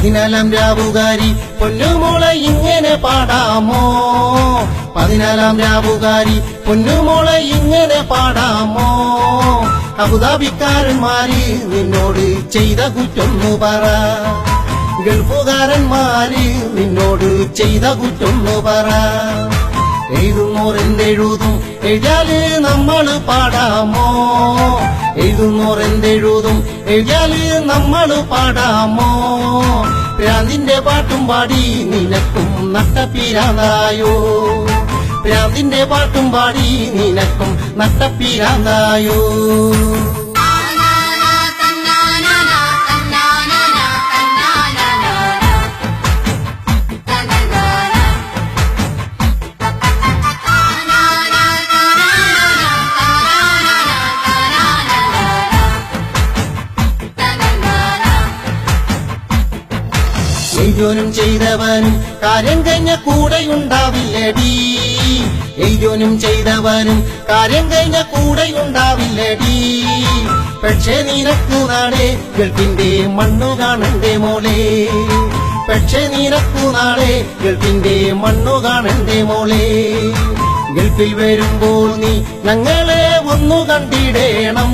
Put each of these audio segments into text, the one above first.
14 രാവുകാരി പൊന്നുമോളെ ഇങ്ങനെ പാടാമോ? 14 രാവുകാരി പൊന്നുമോളെ ഇങ്ങനെ പാടാമോ? അബുദാബിക്കാരന്മാര് നിന്നോട് ചെയ്ത കുറ്റൊന്നു പറ, ഗൾഫുകാരന്മാര് നിന്നോട് ചെയ്ത കുറ്റൊന്നു പറ. എഴുതുന്നോരെന്തെഴുതും എഴുതിയാല് നമ്മള് പാടാമോ? എഴുതുന്നോരെന്തെഴുതും എഴുതിയാല് നമ്മള് പാടാമോ? പ്രാന്തിന്റെ പാട്ടും പാടി നിനക്കും നട്ടപ്പീരാന്തായോ? പ്രാന്തിന്റെ പാട്ടും പാടി നിനക്കും നട്ടപ്പീരാന്തായോ? എഴുതോനും ചെയ്തവനും കാര്യം കഴിഞ്ഞ കൂടെയുണ്ടാവില്ലടി. എഴുതോനും ചെയ്തവനും കാര്യം കഴിഞ്ഞ കൂടെയുണ്ടാവില്ലടി. പക്ഷേ നിനക്കു നാളെ ഗൾഫിന്റെ മണ്ണു കാണണ്ടേ മോളെ. പക്ഷേ നിനക്കു നാളെ ഗൾഫിന്റെ മണ്ണു കാണണ്ടേ മോളെ. ഗൾഫിൽ വരുമ്പോൾ നീ ഞങ്ങളെ ഒന്നു കണ്ടിടേണം.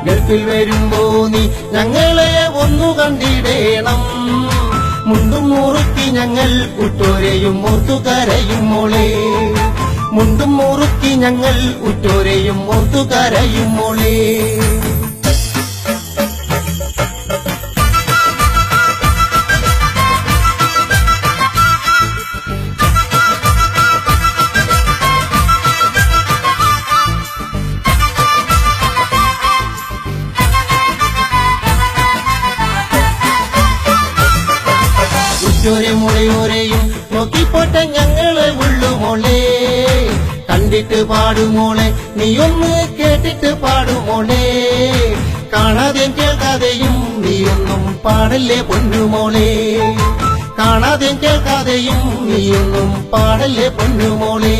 ഗൾഫിൽ വരുമ്പോ നീ ഞങ്ങളെ ഒന്നു കണ്ടിടേണം. മുണ്ടും മുറുക്കി ഞങ്ങൾ ഉറ്റോരെയും ഓർത്തു കരയും മോളെ. മുണ്ടും മുറുക്കി ഞങ്ങൾ ഉറ്റോരെയും ഓർത്തു കരയും മോളെ. ഉറ്റോരെ മുളയോരെയും നോക്കിപ്പോട്ടെ ഞങ്ങളെ ഉള്ളുമോളെ. കണ്ടിട്ട് പാടുമോളെ, നീയൊന്ന് കേട്ടിട്ട് പാടുമോളെ. കാണാതെയും കേൾക്കാതെയും നീയൊന്നും പാടല്ലേ പൊന്നുമോളെ. കാണാതെയും കേൾക്കാതെയും നീയൊന്നും പാടല്ലേ പൊന്നുമോളെ.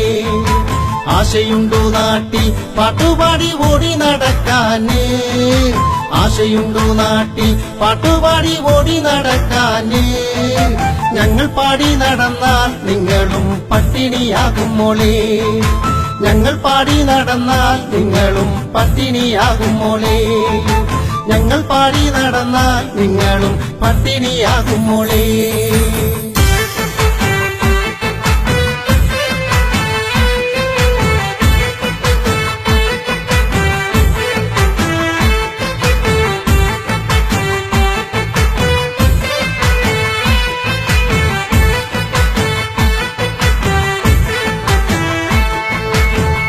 ആശയുണ്ടോ നാട്ടി പാട്ടുപാടി ഓടി നടക്കാന്? ആശയുണ്ടോ നാട്ടി പാട്ടുപാടി ഓടി നടക്കാന്? ഞങ്ങൾ പാടി നടന്നാൽ നിങ്ങളും പട്ടിണിയാകും മോളെ. ഞങ്ങൾ പാടി നടന്നാൽ നിങ്ങളും പട്ടിണിയാകും മോളെ. ഞങ്ങൾ പാടി നടന്നാൽ നിങ്ങളും പട്ടിണിയാകും മോളെ.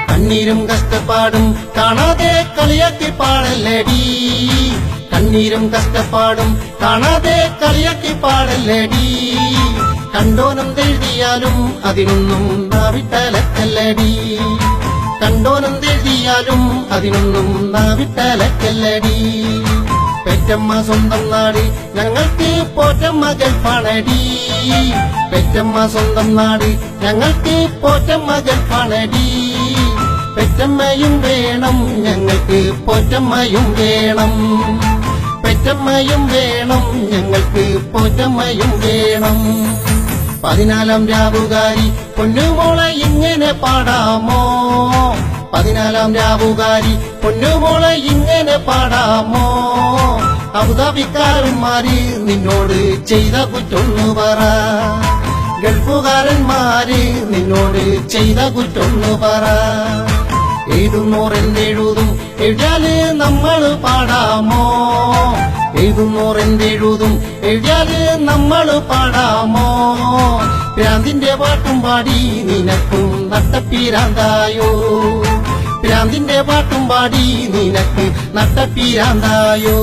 കണ്ണീരും കഷ്ടപ്പാടും കാണാതെ കളിയാക്കി പാടല്ലടി. കണ്ണീരും കഷ്ടപ്പാടും കാണാതെ കളിയാക്കി പാടല്ലടി. കണ്ടോനം എഴുതിയാലും അതിനൊന്നും നാവിട്ടലക്കല്ലടി. കണ്ടോനം എഴുതിയാലും അതിനൊന്നും നാവിട്ടലക്കല്ലടി. പെറ്റമ്മ സ്വന്തം നാട് ഞങ്ങൾക്ക് പോറ്റമ്മ ഗൾഫാണടി. പെറ്റമ്മ സ്വന്തം നാട് ഞങ്ങൾക്ക് പോറ്റമ്മ ഗൾഫാണടി. പെറ്റമ്മയും വേണം ഞങ്ങൾക്ക് പോറ്റമ്മയും വേണം. പെറ്റമ്മയും വേണം ഞങ്ങൾക്ക് പോറ്റമ്മയും വേണം. 14 രാവുകാരി പൊന്നുമോളെ ഇങ്ങനെ പാടാമോ? 14 രാവുകാരി പൊന്നുമോളെ ഇങ്ങനെ പാടാമോ? അബുദാബിക്കാരന്മാര് നിന്നോട് ചെയ്ത കുറ്റൊന്നു പറ, ഗൾഫുകാരന്മാര് നിന്നോട് ചെയ്ത കുറ്റൊന്നു പറ. എഴുതുന്നോരെന്തെഴുതും എഴുതിയാല് നമ്മള് പാടാമോ? എഴുതുന്നോരെന്തെഴുതും എഴുതിയാല് നമ്മള് പാടാമോ? പ്രാന്തിന്റെ പാട്ടും പാടി നിനക്കും നട്ടപ്പീരാന്തായോ? പ്രാന്തിന്റെ പാട്ടും പാടി നിനക്ക് നട്ടപ്പീരാന്തായോ?